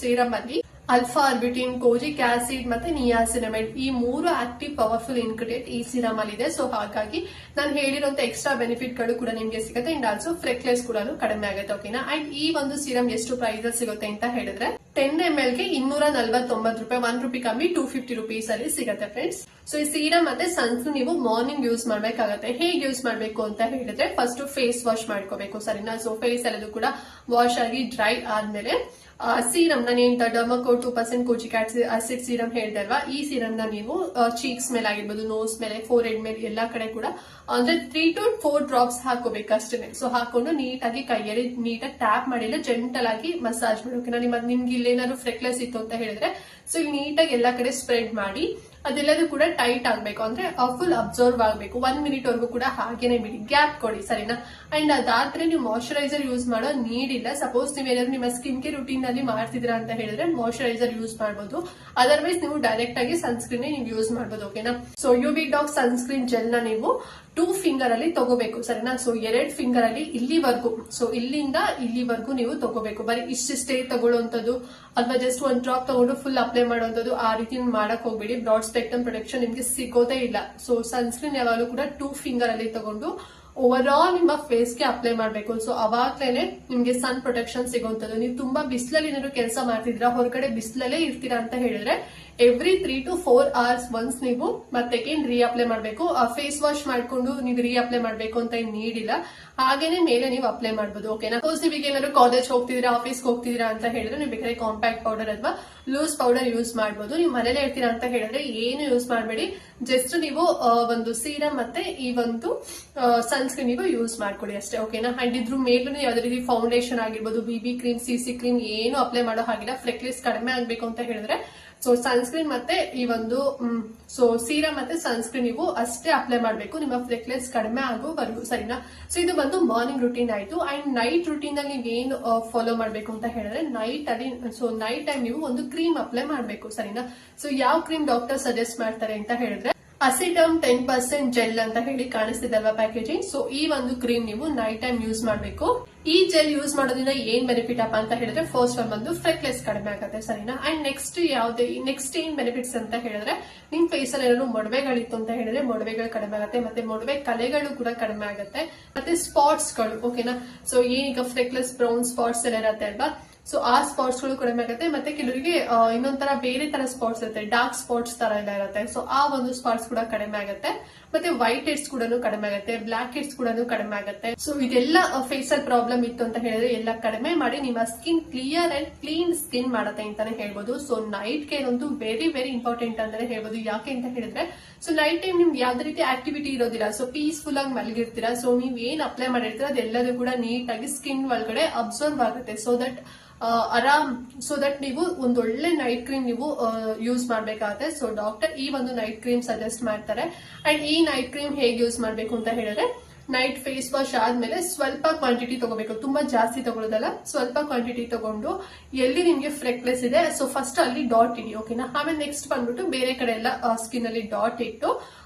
ಸೀರಮ್ ಅಲ್ಲಿ ಅಲ್ಫಾ ಆರ್ಬಿಟಿನ್, ಕೋಜಿಕ್ ಆಸಿಡ್ ಮತ್ತೆ ನಿಯಾಸಿನಮೈಡ್ ಈ 3 ಆಕ್ಟಿವ್ ಪವರ್ಫುಲ್ ಇಂಗ್ರೀಡಿಯೆಂಟ್ ಈ ಸಿರಮ್ ಅಲ್ಲಿ ಇದೆ. ಸೊ ಹಾಗಾಗಿ ನಾನು ಹೇಳಿರುವಂತ ಎಕ್ಸ್ಟ್ರಾ ಬೆನಿಫಿಟ್ ಗಳು ಕೂಡ ನಿಮ್ಗೆ ಸಿಗುತ್ತೆ. ಅಂಡ್ ಆಲ್ಸೋ ಫ್ರೆಕ್ಲೆಸ್ ಕೂಡ ಕಡಿಮೆ ಆಗುತ್ತೆ. ಓಕೆನಾ, ಅಂಡ್ ಈ ಒಂದು ಸಿರಮ್ ಎಷ್ಟು ಪ್ರೈಸ್ ಅಲ್ಲಿ ಸಿಗುತ್ತೆ ಅಂತ ಹೇಳಿದ್ರೆ 10 ml ಗೆ 249 ರೂಪಾಯಿ, 1 ರೂಪಾಯಿ ಕಮ್ಮಿ 250 ರುಪೀಸ್ ಅಲ್ಲಿ ಸಿಗುತ್ತೆ ಫ್ರೆಂಡ್ಸ್. ಸೊ ಈ ಸೀರಮ್ ಮತ್ತೆ ಸನ್ಸ್ಕ್ರೀನ್ ನೀವು ಮಾರ್ನಿಂಗ್ ಯೂಸ್ ಮಾಡ್ಬೇಕಾಗತ್ತೆ. ಹೇಗೆ ಯೂಸ್ ಮಾಡ್ಬೇಕು ಅಂತ ಹೇಳಿದ್ರೆ ಫಸ್ಟ್ ಫೇಸ್ ವಾಶ್ ಮಾಡ್ಕೋಬೇಕು. ಸರಿನಾ, ಸೊ ಫೇಸ್ ಎಲ್ಲದೂ ಕೂಡ ವಾಶ್ ಆಗಿ ಡ್ರೈ ಆದ್ಮೇಲೆ ಸೀರಮ್ ನಾನು ಡರ್ಮಾಕೋಟ್ 2% ಕೋಜಿಕ್ ಆಸಿಡ್ ಸೀರಮ್ ಹೇಳಿದೆ ಅಲ್ವಾ, ಈ ಸೀರಮ್ ನ ನೀವು ಚೀಕ್ಸ್ ಮೇಲೆ ಆಗಿರ್ಬೋದು, ನೋಸ್ ಮೇಲೆ, ಫೋರ್ ಹೆಡ್ ಮೇಲೆ ಎಲ್ಲಾ ಕಡೆ ಕೂಡ ಅಂದ್ರೆ 3 to 4 ಡ್ರಾಪ್ಸ್ ಹಾಕೋಬೇಕು ಅಷ್ಟೇ. ಸೊ ಹಾಕೊಂಡು ನೀಟಾಗಿ ಕೈಯಲ್ಲಿ ನೀಟಾಗಿ ಟ್ಯಾಪ್ ಮಾಡಿಲ್ಲ ಜೆಂಟಲ್ ಆಗಿ ಮಸಾಜ್ ಮಾಡಬೇಕು. ನಿಮ್ಗೆ ಇಲ್ಲೇನಾದ್ರು ಫ್ರೆಕ್ಲೆಸ್ ಇತ್ತು ಅಂತ ಹೇಳಿದ್ರೆ ಸೊ ಇಲ್ಲಿ ನೀಟಾಗಿ ಎಲ್ಲಾ ಕಡೆ ಸ್ಪ್ರೆಡ್ ಮಾಡಿ ಅದೆಲ್ಲದೂ ಕೂಡ ಟೈಟ್ ಆಗ್ಬೇಕು, ಅಂದ್ರೆ ಫುಲ್ ಅಬ್ಸರ್ವ್ ಆಗ್ಬೇಕು. 1 ಮಿನಿಟ್ ವರೆಗೂ ಕೂಡ ಹಾಗೇನೆ ಬಿಡಿ, ಗ್ಯಾಪ್ ಕೊಡಿ. ಸರಿನಾ, ಅಂಡ್ ಅದಾದ್ರೆ ನೀವು ಮಾಯಶ್ಚರೈಸರ್ ಯೂಸ್ ಮಾಡೋ ನೀಡ್ ಇಲ್ಲ. ಸಪೋಸ್ ನೀವೇನಾದ್ರು ನಿಮ್ಮ ಸ್ಕಿನ್ ಕೇರ್ ರೂಟೀನ್ ನಲ್ಲಿ ಮಾಡ್ತಿದ್ದೀರಾ ಅಂತ ಹೇಳಿದ್ರೆ ಮಾಯಶ್ಚರೈಸರ್ ಯೂಸ್ ಮಾಡಬಹುದು. ಅದರ್ವೈಸ್ ನೀವು ಡೈರೆಕ್ಟ್ ಆಗಿ ಸನ್ಸ್ಕ್ರೀನ್ ನೀವು ಯೂಸ್ ಮಾಡಬಹುದು. ಓಕೆನಾ, so UV Doux sunscreen gel ನ ನೀವು 2 ಫಿಂಗರ್ ಅಲ್ಲಿ ತಗೋಬೇಕು. ಸರಿನಾ, ಸೊ 2 ಫಿಂಗರ್ ಅಲ್ಲಿ ಇಲ್ಲಿವರೆಗೂ, ಸೊ ಇಲ್ಲಿಂದ ಇಲ್ಲಿವರೆಗೂ ನೀವು ತಗೋಬೇಕು. ಬರೀ ಇಷ್ಟೇ ತಗೊಳ್ಳುವಂತದ್ದು ಅಥವಾ ಜಸ್ಟ್ 1 ಡ್ರಾಪ್ ತಗೊಂಡು ಫುಲ್ ಅಪ್ಲೈ ಮಾಡುವಂತದ್ದು ಆ ರೀತಿ ಮಾಡಕ್ ಹೋಗ್ಬೇಡಿ. ಬ್ರಾಡ್ ಸ್ಪೆಕ್ಟ್ರಮ್ ಪ್ರೊಟೆಕ್ಷನ್ ನಿಮ್ಗೆ ಸಿಗೋದೇ ಇಲ್ಲ. ಸೊ ಸನ್ಸ್ಕ್ರೀನ್ ಯಾವಾಗಲೂ ಕೂಡ 2 ಫಿಂಗರ್ ಅಲ್ಲಿ ತಗೊಂಡು ಓವರ್ ಆಲ್ ನಿಮ್ಮ ಫೇಸ್ ಗೆ ಅಪ್ಲೈ ಮಾಡಬೇಕು. ಸೊ ಅವಾಗ್ಲೇನೆ ನಿಮ್ಗೆ ಸನ್ ಪ್ರೊಟೆಕ್ಷನ್ ಸಿಗುವಂತದ್ದು. ನೀವು ತುಂಬಾ ಬಿಸಿಲಲ್ಲಿ ಏನಾದ್ರು ಕೆಲಸ ಮಾಡ್ತಿದ್ದೀರಾ, ಹೊರಗಡೆ ಬಿಸಿಲಲ್ಲೇ ಇರ್ತೀರಾ ಅಂತ ಹೇಳಿದ್ರೆ ಎವ್ರಿ 3 to 4 hours ಒನ್ಸ್ ನೀವು ಮತ್ತೆ ರೀ ಅಪ್ಲೈ ಮಾಡಬೇಕು. ಫೇಸ್ ವಾಶ್ ಮಾಡ್ಕೊಂಡು ನೀವು ರೀ ಅಪ್ಲೈ ಮಾಡಬೇಕು ಅಂತ ಏನ್ ನೀಡಿಲ್ಲ, ಹಾಗೇನೆ ಮೇಲೆ ನೀವು ಅಪ್ಲೈ ಮಾಡಬಹುದು. ಓಕೆನಾ, ಸಪೋಸ್ ನೀವೀಗ ಏನಾದ್ರು ಕಾಲೇಜ್ ಹೋಗ್ತಿದ್ದೀರಾ, ಆಫೀಸ್ಗೆ ಹೋಗ್ತಿದ್ದೀರಾ ಅಂತ ಹೇಳಿದ್ರೆ ನೀವು ಬೇಕಾದ್ರೆ ಕಾಂಪ್ಯಾಕ್ಟ್ ಪೌಡರ್ ಅಥವಾ ಲೂಸ್ ಪೌಡರ್ ಯೂಸ್ ಮಾಡಬಹುದು. ನೀವು ಮನೇಲೆ ಇರ್ತೀರಾ ಅಂತ ಹೇಳಿದ್ರೆ ಏನು ಯೂಸ್ ಮಾಡಬೇಡಿ, ಜಸ್ಟ್ ನೀವು ಒಂದು ಸೀರಮ್ ಮತ್ತೆ ಈ ಒಂದು ಸನ್ಸ್ಕ್ರೀನ್ ನೀವು ಯೂಸ್ ಮಾಡ್ಕೊಡಿ ಅಷ್ಟೇ. ಓಕೆನಾ, ಅಂಡ್ ಇದ್ರ ಮೇಲೂ ಯಾವ್ದೇ ರೀತಿ ಫೌಂಡೇಶನ್ ಆಗಿರ್ಬೋದು, ಬಿಬಿ ಕ್ರೀಮ್, ಸಿಸಿ ಕ್ರೀಮ್ ಏನು ಅಪ್ಲೈ ಮಾಡೋ ಹಾಗಿಲ್ಲ. ಫ್ರೆಕ್ಲೆಸ್ ಕಡಿಮೆ ಆಗ್ಬೇಕು ಅಂತ ಹೇಳಿದ್ರೆ ಸೊ ಸನ್ಸ್ಕ್ರೀನ್ ಮತ್ತೆ ಈ ಒಂದು ಸೀರಮ್ ಮತ್ತೆ ಸನ್ಸ್ಕ್ರೀನ್ ನೀವು ಅಷ್ಟೇ ಅಪ್ಲೈ ಮಾಡಬೇಕು, ನಿಮ್ಮ ಫ್ರೆಕ್ಲೆಸ್ ಕಡಿಮೆ ಆಗೋವರೆಗೂ. ಸರಿನಾ, ಸೊ ಇದು ಬಂದು ಮಾರ್ನಿಂಗ್ ರೂಟೀನ್ ಆಯ್ತು. ಅಂಡ್ ನೈಟ್ ರೂಟೀನ್ ಅಲ್ಲಿ ನೀವೇನು ಫಾಲೋ ಮಾಡಬೇಕು ಅಂತ ಹೇಳಿದ್ರೆ ನೈಟ್ ಟೈಮ್ ನೀವು ಒಂದು ಕ್ರೀಮ್ ಅಪ್ಲೈ ಮಾಡಬೇಕು. ಸರಿನಾ, ಸೊ ಯಾವ ಕ್ರೀಮ್ ಡಾಕ್ಟರ್ ಸಜೆಸ್ಟ್ ಮಾಡ್ತಾರೆ ಅಂತ ಹೇಳಿದ್ರೆ ಅಸಿಟಮ್ 10% ಜೆಲ್ ಅಂತ ಹೇಳಿ ಕಾಣಿಸ್ತಿದಲ್ವಾ ಪ್ಯಾಕೇಜಿಂಗ್. ಸೊ ಈ ಒಂದು ಕ್ರೀಮ್ ನೀವು ನೈಟ್ ಟೈಮ್ ಯೂಸ್ ಮಾಡಬೇಕು. ಈ ಜೆಲ್ ಯೂಸ್ ಮಾಡೋದ್ರಿಂದ ಏನ್ ಬೆನಿಫಿಟ್ ಅಪ್ಪ ಅಂತ ಹೇಳಿದ್ರೆ ಫಸ್ಟ್ ಒನ್ ಬಂದು ಫ್ರೆಕ್ಲೆಸ್ ಕಡಿಮೆ ಆಗುತ್ತೆ ಸರಿನಾ. ಅಂಡ್ ನೆಕ್ಸ್ಟ್ ಏನ್ ಬೆನಿಫಿಟ್ಸ್ ಅಂತ ಹೇಳಿದ್ರೆ ನಿಮ್ ಫೇಸ್ ಅಲ್ಲಿ ಏನಾದ್ರು ಮೊಡವೆಗಳಿತ್ತು ಅಂತ ಹೇಳಿದ್ರೆ ಮೊಡವೆಗಳು ಕಡಿಮೆ ಆಗುತ್ತೆ, ಮತ್ತೆ ಮೊಡವೆ ಕಲೆಗಳು ಕೂಡ ಕಡಿಮೆ ಆಗುತ್ತೆ, ಮತ್ತೆ ಸ್ಪಾಟ್ಸ್ ಗಳು ಓಕೆನಾ. ಸೊ ಏನೀಗ ಫ್ರೆಕ್ಲೆಸ್ ಬ್ರೌನ್ ಸ್ಪಾಟ್ಸ್ ಎಲ್ಲ ಇರತ್ತೆ ಅಲ್ವಾ, ಸೊ ಆ ಸ್ಪಾಟ್ಸ್ ಗಳು ಕಡಿಮೆ ಆಗುತ್ತೆ. ಮತ್ತೆ ಕೆಲವರಿಗೆ ಇನ್ನೊಂದರ ಬೇರೆ ತರ ಸ್ಪಾಟ್ಸ್ ಇರುತ್ತೆ, ಡಾರ್ಕ್ ಸ್ಪಾಟ್ಸ್ ತರ ಎಲ್ಲ ಇರುತ್ತೆ, ಸೊ ಆ ಒಂದು ಸ್ಪಾಟ್ಸ್ ಕೂಡ ಕಡಿಮೆ ಆಗುತ್ತೆ. ಮತ್ತೆ ವೈಟ್ ಹೆಡ್ಸ್ ಕೂಡ ಕಡಿಮೆ ಆಗುತ್ತೆ, ಬ್ಲಾಕ್ ಹೆಡ್ಸ್ ಕೂಡ ಕಡಿಮೆ ಆಗುತ್ತೆ. ಸೊ ಇದೆಲ್ಲ ಫೇಸಲ್ ಪ್ರಾಬ್ಲಮ್ ಇತ್ತು ಅಂತ ಹೇಳಿದ್ರೆ ಎಲ್ಲ ಕಡಿಮೆ ಮಾಡಿ ನಿಮ್ಮ skin clear and clean skin ಮಾಡುತ್ತೆ ಅಂತಾನೆ ಹೇಳ್ಬೋದು. ಸೊ ನೈಟ್ ಕೇರ್ ಒಂದು ವೆರಿ ವೆರಿ ಇಂಪಾರ್ಟೆಂಟ್ ಅಂತಾನೆ ಹೇಳ್ಬೋದು. ಯಾಕೆ ಅಂತ ಹೇಳಿದ್ರೆ ಸೊ ನೈಟ್ ಟೈಮ್ ನಿಮ್ಗೆ ಯಾವ್ದೇ ರೀತಿ ಆಕ್ಟಿವಿಟಿ ಇರೋದಿಲ್ಲ, ಸೊ ಪೀಸ್ಫುಲ್ ಆಗಿ ಮಲಗಿರ್ತೀರಾ. ಸೊ ನೀವ್ ಏನ್ ಅಪ್ಲೈ ಮಾಡಿರ್ತೀರ ಅದೆಲ್ಲದೂ ಕೂಡ ನೀಟ್ ಆಗಿ ಸ್ಕಿನ್ ಒಳಗಡೆ ಅಬ್ಸರ್ವ್ ಆಗುತ್ತೆ. ಸೊ ದಟ್ ನೀವು ಒಂದೊಳ್ಳೆ ನೈಟ್ ಕ್ರೀಮ್ ನೀವು ಯೂಸ್ ಮಾಡ್ಬೇಕಾಗುತ್ತೆ. ಸೊ ಡಾಕ್ಟರ್ ಈ ಒಂದು ನೈಟ್ ಕ್ರೀಮ್ ಸಜೆಸ್ಟ್ ಮಾಡ್ತಾರೆ. ಅಂಡ್ ಈ ನೈಟ್ ಕ್ರೀಮ್ ಹೇಗೆ ಯೂಸ್ ಮಾಡ್ಬೇಕು ಅಂತ ಹೇಳಿದ್ರೆ ನೈಟ್ ಫೇಸ್ ವಾಶ್ ಆದ್ಮೇಲೆ ಸ್ವಲ್ಪ ಕ್ವಾಂಟಿಟಿ ತಗೋಬೇಕು, ತುಂಬಾ ಜಾಸ್ತಿ ತಗೊಳ್ಳೋದಲ್ಲ, ಸ್ವಲ್ಪ ಕ್ವಾಂಟಿಟಿ ತಗೊಂಡು ಎಲ್ಲಿ ನಿಮ್ಗೆ ಫ್ರೆಕ್ಲೆಸ್ ಇದೆ ಸೊ ಫಸ್ಟ್ ಅಲ್ಲಿ ಡಾಟ್ ಇಡಿ ಓಕೆನಾ. ಆಮೇಲೆ ನೆಕ್ಸ್ಟ್ ಬಂದ್ಬಿಟ್ಟು ಬೇರೆ ಕಡೆ ಎಲ್ಲ ಸ್ಕಿನ್ ಅಲ್ಲಿ ಡಾಟ್ ಇಟ್ಟು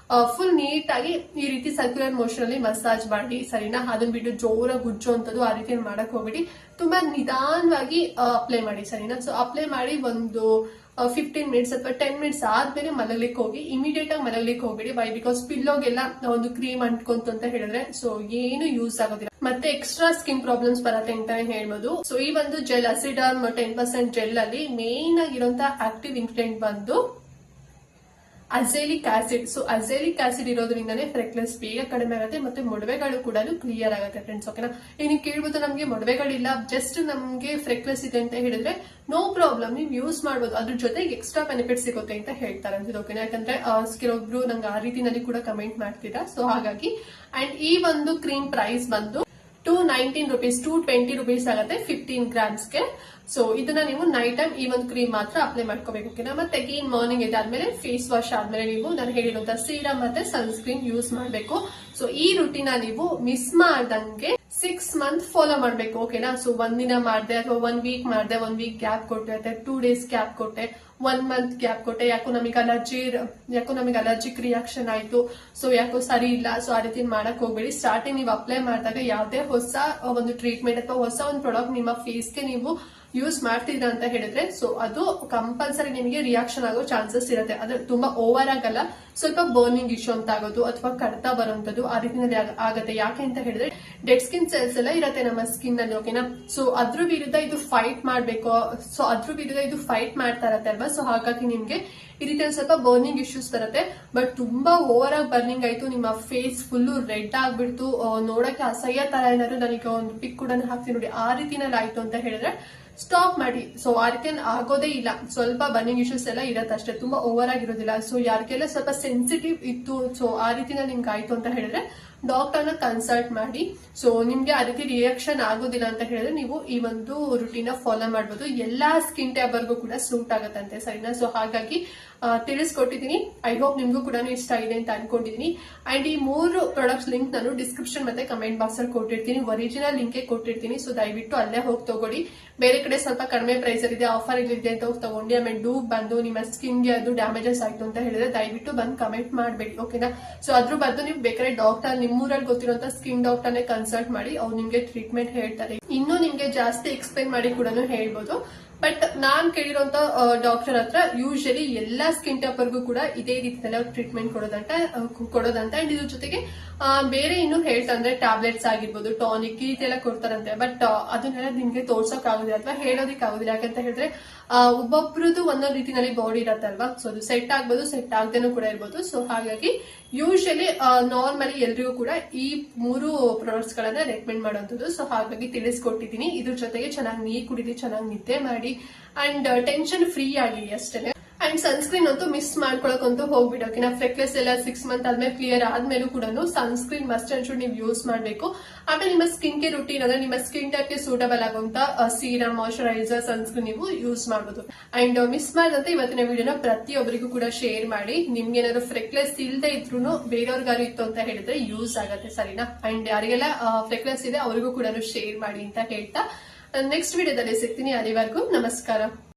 ಫುಲ್ ನೀಟ್ ಆಗಿ ಈ ರೀತಿ ಸರ್ಕ್ಯುಲರ್ ಮೋಷನ್ ಅಲ್ಲಿ ಮಸಾಜ್ ಮಾಡಿ ಸರಿನಾ. ಅದನ್ನ ಬಿಟ್ಟು ಜೋರಾಗಿ ಗುಜ್ಜು ಅಂತದ್ದು ಆ ರೀತಿ ಮಾಡಕ್ ಹೋಗ್ಬಿಡಿ, ತುಂಬಾ ನಿಧಾನವಾಗಿ ಅಪ್ಲೈ ಮಾಡಿ ಸರಿನಾ. ಸೊ ಅಪ್ಲೈ ಮಾಡಿ ಒಂದು 15 ಮಿನಿಟ್ಸ್ ಅಥವಾ 10 ಮಿನಿಟ್ಸ್ ಆದ್ಮೇಲೆ ಮಲಗ್ಲಿಕ್ಕೆ ಹೋಗಿ, ಇಮಿಡಿಯೇಟ್ ಆಗಿ ಮಲಗ್ಲಿಕ್ಕೆ ಹೋಗ್ಬೇಡಿ. ಬೈ ಬಿಕಾಸ್ ಪಿಲ್ಲೋಗೆಲ್ಲ ಒಂದು ಕ್ರೀಮ್ ಅಂಟ್ಕೊಂತು ಅಂತ ಹೇಳಿದ್ರೆ ಸೊ ಏನು ಯೂಸ್ ಆಗೋದಿಲ್ಲ, ಮತ್ತೆ ಎಕ್ಸ್ಟ್ರಾ ಸ್ಕಿನ್ ಪ್ರಾಬ್ಲಮ್ಸ್ ಬರತ್ತೆ ಅಂತಾನೆ ಹೇಳ್ಬೋದು. ಸೊ ಈ ಒಂದು ಜೆಲ್ ಅಸಿಡರ್ಮ್ 10% ಜೆಲ್ ಅಲ್ಲಿ ಮೇನ್ ಆಗಿರುವಂತ ಆಕ್ಟಿವ್ ಇಂಗ್ರೀಡಿಯೆಂಟ್ ಬಂದು ಅಜೆಲಿಕ್ ಆಸಿಡ್. ಸೊ ಅಜೆಲಿಕ್ ಆಸಿಡ್ ಇರೋದ್ರಿಂದಾನೇ ಫ್ರೆಕ್ಲೆಸ್ ಬೇಗ ಕಡಿಮೆ ಆಗುತ್ತೆ, ಮತ್ತೆ ಮೊಡವೆಗಳು ಕೂಡ ಕ್ಲಿಯರ್ ಆಗುತ್ತೆ ಫ್ರೆಂಡ್ಸ್ ಓಕೆನಾ. ಈಗ ನೀವು ಕೇಳ್ಬೋದು ನಮ್ಗೆ ಮೊಡವೆಗಳಿಲ್ಲ ಜಸ್ಟ್ ನಮ್ಗೆ ಫ್ರೆಕ್ಲೆಸ್ ಇದೆ ಅಂತ ಹೇಳಿದ್ರೆ ನೋ ಪ್ರಾಬ್ಲಮ್, ನೀವು ಯೂಸ್ ಮಾಡ್ಬೋದು, ಅದ್ರ ಜೊತೆಗೆ ಎಕ್ಸ್ಟ್ರಾ ಬೆನಿಫಿಟ್ ಸಿಗುತ್ತೆ ಅಂತ ಹೇಳ್ತಾರೆ ಅಂತ ಓಕೆನಾ. ಯಾಕಂದ್ರೆ ಕೆಲವೊಬ್ರು ನಂಗೆ ಆ ರೀತಿನಲ್ಲಿ ಕೂಡ ಕಮೆಂಟ್ ಮಾಡ್ತೀರಾ. ಸೊ ಹಾಗಾಗಿ ಅಂಡ್ ಈ ಒಂದು ಕ್ರೀಮ್ ಪ್ರೈಸ್ ಬಂದು 219 rupees, 220 rupees ಆಗುತ್ತೆ 15 ಗ್ರಾಮ್ಸ್ಗೆ. ಸೊ ಇದನ್ನ ನೀವು ನೈಟ್ ಟೈಮ್ ಈ ಒಂದು ಕ್ರೀಮ್ ಮಾತ್ರ ಅಪ್ಲೈ ಮಾಡ್ಕೋಬೇಕು ಓಕೆನಾ. ಮತ್ತೆ ಅಗೇನ್ ಮಾರ್ನಿಂಗ್ ಇದಾದ್ಮೇಲೆ ಫೇಸ್ ವಾಶ್ ಆದ್ಮೇಲೆ ನೀವು ನಾನು ಹೇಳಿರುವಂತ ಸೀರಮ್ ಮತ್ತೆ ಸನ್ಸ್ಕ್ರೀನ್ ಯೂಸ್ ಮಾಡ್ಬೇಕು. ಸೊ ಈ ರುಟೀನ್ ನೀವು ಮಿಸ್ ಮಾಡ್ದಂಗೆ 6 ಮಂತ್ ಫಾಲೋ ಮಾಡ್ಬೇಕು ಓಕೆನಾ. ಸೊ ಒಂದಿನ ಮಾಡ್ದೆ ಅಥವಾ 1 ವೀಕ್ ಮಾಡ್ದೆ, 1 ವೀಕ್ ಗ್ಯಾಪ್ ಕೊಟ್ಟೆ ಅಥವಾ 2 ಡೇಸ್ ಗ್ಯಾಪ್ ಕೊಟ್ಟೆ, 1 ಮಂತ್ ಗ್ಯಾಪ್ ಕೊಟ್ಟೆ, ಯಾಕೋ ನಮಗೆ ಅಲರ್ಜಿಕ್ ರಿಯಾಕ್ಷನ್ ಆಯ್ತು, ಸೊ ಯಾಕೋ ಸರಿ ಇಲ್ಲ, ಸೊ ಆ ರೀತಿ ಮಾಡಕ್ ಹೋಗ್ಬೇಡಿ. ಸ್ಟಾರ್ಟಿಂಗ್ ನೀವು ಅಪ್ಲೈ ಮಾಡಿದಾಗ ಯಾವ್ದೇ ಹೊಸ ಒಂದು ಟ್ರೀಟ್ಮೆಂಟ್ ಅಥವಾ ಹೊಸ ಒಂದು ಪ್ರಾಡಕ್ಟ್ ನಿಮ್ಮ ಫೇಸ್ಗೆ ನೀವು ಯೂಸ್ ಮಾಡ್ತಿದ್ರ ಅಂತ ಹೇಳಿದ್ರೆ ಸೊ ಅದು ಕಂಪಲ್ಸರಿ ನಿಮಗೆ ರಿಯಾಕ್ಷನ್ ಆಗೋ ಚಾನ್ಸಸ್ ಇರುತ್ತೆ. ಅದು ತುಂಬಾ ಓವರ್ ಆಗಲ್ಲ, ಸ್ವಲ್ಪ ಬರ್ನಿಂಗ್ ಇಶ್ಯೂ ಅಂತ ಆಗೋದು ಅಥವಾ ಕಡ್ತ ಬರುವಂತದ್ದು ಆ ರೀತಿಯಲ್ಲಿ ಆಗತ್ತೆ. ಯಾಕೆ ಅಂತ ಹೇಳಿದ್ರೆ ಡೆಡ್ ಸ್ಕಿನ್ ಸೆಲ್ಸ್ ಎಲ್ಲ ಇರತ್ತೆ ನಮ್ಮ ಸ್ಕಿನ್ ಅಲ್ಲಿ ಓಕೆನಾ. ಸೊ ಅದ್ರ ವಿರುದ್ಧ ಇದು ಫೈಟ್ ಮಾಡ್ಬೇಕು, ಸೊ ಅದ್ರ ವಿರುದ್ಧ ಇದು ಫೈಟ್ ಮಾಡ್ತಾ ಇರತ್ತೆ ಅಲ್ವಾ. ಸೊ ಹಾಗಾಗಿ ನಿಮ್ಗೆ ಈ ರೀತಿ ಸ್ವಲ್ಪ ಬರ್ನಿಂಗ್ ಇಶ್ಯೂಸ್ ಬರುತ್ತೆ. ಬಟ್ ತುಂಬಾ ಓವರ್ ಆಗಿ ಬರ್ನಿಂಗ್ ಆಯ್ತು, ನಿಮ್ಮ ಫೇಸ್ ಫುಲ್ ರೆಡ್ ಆಗ್ಬಿಡ್ತು, ನೋಡಕ್ಕೆ ಅಸಹ್ಯ ತರ ಏನಾದ್ರು, ನನಗೆ ಒಂದು ಪಿಕ್ ಕೂಡ ಹಾಕ್ತೀನಿ ನೋಡಿ ಆ ರೀತಿನಲ್ಲಿ ಆಯ್ತು ಅಂತ ಹೇಳಿದ್ರೆ ಸ್ಟಾಪ್ ಮಾಡಿ. ಸೊ ಆ ರೀತಿ ಆಗೋದೇ ಇಲ್ಲ, ಸ್ವಲ್ಪ ಬರ್ನಿಂಗ್ ಇಶ್ಯೂಸ್ ಎಲ್ಲ ಇರತ್ತೆ ಅಷ್ಟೇ, ತುಂಬಾ ಓವರ್ ಆಗಿರೋದಿಲ್ಲ. ಸೊ ಯಾರಿಗೆಲ್ಲ ಸ್ವಲ್ಪ ಸೆನ್ಸಿಟಿವ್ ಇತ್ತು ಸೊ ಆ ರೀತಿನ ನಿಮ್ಗೆ ಆಯ್ತು ಅಂತ ಹೇಳಿದ್ರೆ ಡಾಕ್ಟರ್ನ ಕನ್ಸಲ್ಟ್ ಮಾಡಿ. ಸೊ ನಿಮ್ಗೆ ಆ ರೀತಿ ರಿಯಾಕ್ಷನ್ ಆಗೋದಿಲ್ಲ ಅಂತ ಹೇಳಿದ್ರೆ ನೀವು ಈ ಒಂದು ರುಟೀನ್ ಫಾಲೋ ಮಾಡಬಹುದು. ಎಲ್ಲಾ ಸ್ಕಿನ್ ಟೈಪ್ವರೆಗೂ ಕೂಡ ಸೂಟ್ ಆಗತ್ತಂತೆ ಸರಿನಾ. ಸೊ ಹಾಗಾಗಿ ತಿಳಿಸ್ಕೊಟ್ಟಿದ್ದೀನಿ. ಐ ಹೋಪ್ ನಿಮ್ಗೂ ಕೂಡ ಇಷ್ಟ ಇದೆ ಅಂತ ಅನ್ಕೊಂಡಿದೀನಿ. ಅಂಡ್ ಈ 3 ಪ್ರಾಡಕ್ಟ್ಸ್ ಲಿಂಕ್ ನಾನು ಡಿಸ್ಕ್ರಿಪ್ಷನ್ ಮತ್ತೆ ಕಮೆಂಟ್ ಬಾಕ್ಸ್ ಅಲ್ಲಿ ಕೊಟ್ಟಿರ್ತೀನಿ, ಒರಿಜಿನಲ್ ಲಿಂಕ್ ಕೊಟ್ಟಿರ್ತೀನಿ. ಸೊ ದಯವಿಟ್ಟು ಅಲ್ಲೇ ಹೋಗಿ ತಗೊಳ್ಳಿ. ಬೇರೆ ಕಡೆ ಸ್ವಲ್ಪ ಕಡಿಮೆ ಪ್ರೈಸ್ ಅಲ್ಲಿ ಇದೆ, ಆಫರ್ ಇದೆ ಅಂತ ಹೋಗಿ ತಗೊಂಡು ಆಮೇಲೆ ಡೂಬ್ ಬಂದು ನಿಮ್ಮ ಸ್ಕಿನ್ಗೆ ಅದು ಡ್ಯಾಮೇಜಸ್ ಆಯ್ತು ಅಂತ ಹೇಳಿದ್ರೆ ದಯವಿಟ್ಟು ಬಂದು ಕಮೆಂಟ್ ಮಾಡಬೇಡಿ ಓಕೆನಾ. ಸೊ ಅದ್ರ ಬದಲು ನೀವು ಬೇಕಾದ್ರೆ ಡಾಕ್ಟರ್ ನಿಮ್ಮೂರಲ್ಲಿ ಗೊತ್ತಿರುವಂತ ಸ್ಕಿನ್ ಡಾಕ್ಟರ್ನೇ ಕನ್ಸಲ್ಟ್ ಮಾಡಿ, ಅವ್ರು ನಿಮ್ಗೆ ಟ್ರೀಟ್ಮೆಂಟ್ ಹೇಳ್ತಾರೆ. ಇನ್ನೂ ನಿಮ್ಗೆ ಜಾಸ್ತಿ ಎಕ್ಸ್ಪ್ಲೈನ್ ಮಾಡಿ ಕೂಡ ಹೇಳ್ಬೋದು. ಬಟ್ ನಾನ್ ಕೇಳಿರುವಂತ ಡಾಕ್ಟರ್ ಹತ್ರ ಯೂಶಲಿ ಎಲ್ಲಾ ಸ್ಕಿನ್ ಟೈಪ್ವರೆಗೂ ಕೂಡ ಇದೇ ರೀತಿಯಲ್ಲಿ ಟ್ರೀಟ್ಮೆಂಟ್ ಕೊಡೋದಂತ ಅಂಡ್ ಇದ್ರ ಜೊತೆಗೆ ಬೇರೆ ಇನ್ನು ಹೇಳ್ತಂದ್ರೆ ಟ್ಯಾಬ್ಲೆಟ್ಸ್ ಆಗಿರ್ಬೋದು, ಟಾನಿಕ್ ಈ ರೀತಿ ಎಲ್ಲ ಕೊಡ್ತಾರಂತೆ. ಬಟ್ ಅದನ್ನೆಲ್ಲ ನಿಮ್ಗೆ ತೋರ್ಸಕ್ ಆಗೋದಿಲ್ಲ ಅಥವಾ ಹೇಳೋದಿಕ್ ಆಗೋದಿಲ್ಲ. ಯಾಕಂತ ಹೇಳಿದ್ರೆ ಒಬ್ಬೊಬ್ರದ್ದು ಒಂದೊಂದು ರೀತಿನಲ್ಲಿ ಬಾಡಿ ಇರತ್ತಲ್ವಾ. ಸೊ ಅದು ಸೆಟ್ ಆಗ್ಬೋದು, ಸೆಟ್ ಆಗದೇನೂ ಕೂಡ ಇರ್ಬೋದು. ಸೊ ಹಾಗಾಗಿ ಯೂಶಲಿ ನಾರ್ಮಲಿ ಎಲ್ರಿಗೂ ಕೂಡ ಈ 3 ಪ್ರಾಡಕ್ಟ್ಸ್ ಗಳನ್ನ ರೆಕಮೆಂಡ್ ಮಾಡುವಂತದ್ದು. ಸೊ ಹಾಗಾಗಿ ತಿಳಿಸ್ಕೊಟ್ಟಿದ್ದೀನಿ. ಇದ್ರ ಜೊತೆಗೆ ಚೆನ್ನಾಗಿ ನೀರ್ ಕುಡಿದಿ, ಚೆನ್ನಾಗಿ ನಿದ್ದೆ ಮಾಡಿ ಅಂಡ್ ಟೆನ್ಷನ್ ಫ್ರೀ ಆಗಿ ಅಷ್ಟೇ. ಅಂಡ್ ಸನ್ಸ್ಕ್ರೀನ್ ಅಂತೂ ಮಿಸ್ ಮಾಡ್ಕೊಳಕ್ಕಂತೂ ಹೋಗ್ಬಿಡೋಕೆ. ನಾ ಫ್ರೆಕ್ಲೆಸ್ ಎಲ್ಲ 6 ಮಂತ್ ಆದ್ಮೇಲೆ ಕ್ಲಿಯರ್ ಆದ್ಮೇಲೂ ಕೂಡ ಸನ್ಸ್ಕ್ರೀನ್ ಮಸ್ಟ್ ಅಂಡ್ ಶುಡ್ ನೀವು ಯೂಸ್ ಮಾಡಬೇಕು. ಆಮೇಲೆ ನಿಮ್ಮ ಸ್ಕಿನ್ ಗೆ ರುಟೀನ್ ಅಂದ್ರೆ ನಿಮ್ಮ ಸ್ಕಿನ್ ಟೈಪ್ ಗೆ ಸೂಟಬಲ್ ಆಗುವಂತ ಸೀರಮ್, ಮಾಯಶ್ಚರೈಸರ್, ಸನ್ಸ್ಕ್ರೀನ್ ನೀವು ಯೂಸ್ ಮಾಡಬಹುದು. ಅಂಡ್ ಮಿಸ್ ಮಾಡದಂತೆ ಇವತ್ತಿನ ವಿಡಿಯೋನ ಪ್ರತಿಯೊಬ್ಬರಿಗೂ ಕೂಡ ಶೇರ್ ಮಾಡಿ. ನಿಮ್ಗೆ ಏನಾದ್ರು ಫ್ರೆಕ್ಲೆಸ್ ಇಲ್ಲದೆ ಇದ್ರು ಬೇರೆಯವ್ರಿಗಾರು ಇತ್ತು ಅಂತ ಹೇಳಿದ್ರೆ ಯೂಸ್ ಆಗತ್ತೆ ಸರಿನಾ. ಅಂಡ್ ಯಾರಿಗೆಲ್ಲ ಫ್ರೆಕ್ಲೆಸ್ ಇದೆ ಅವರಿಗೂ ಕೂಡ ಶೇರ್ ಮಾಡಿ ಅಂತ ಹೇಳ್ತಾ ನೆಕ್ಸ್ಟ್ ವಿಡಿಯೋದಲ್ಲಿ ಸಿಗ್ತೀನಿ. ಅಲ್ಲಿವರೆಗೂ ನಮಸ್ಕಾರ.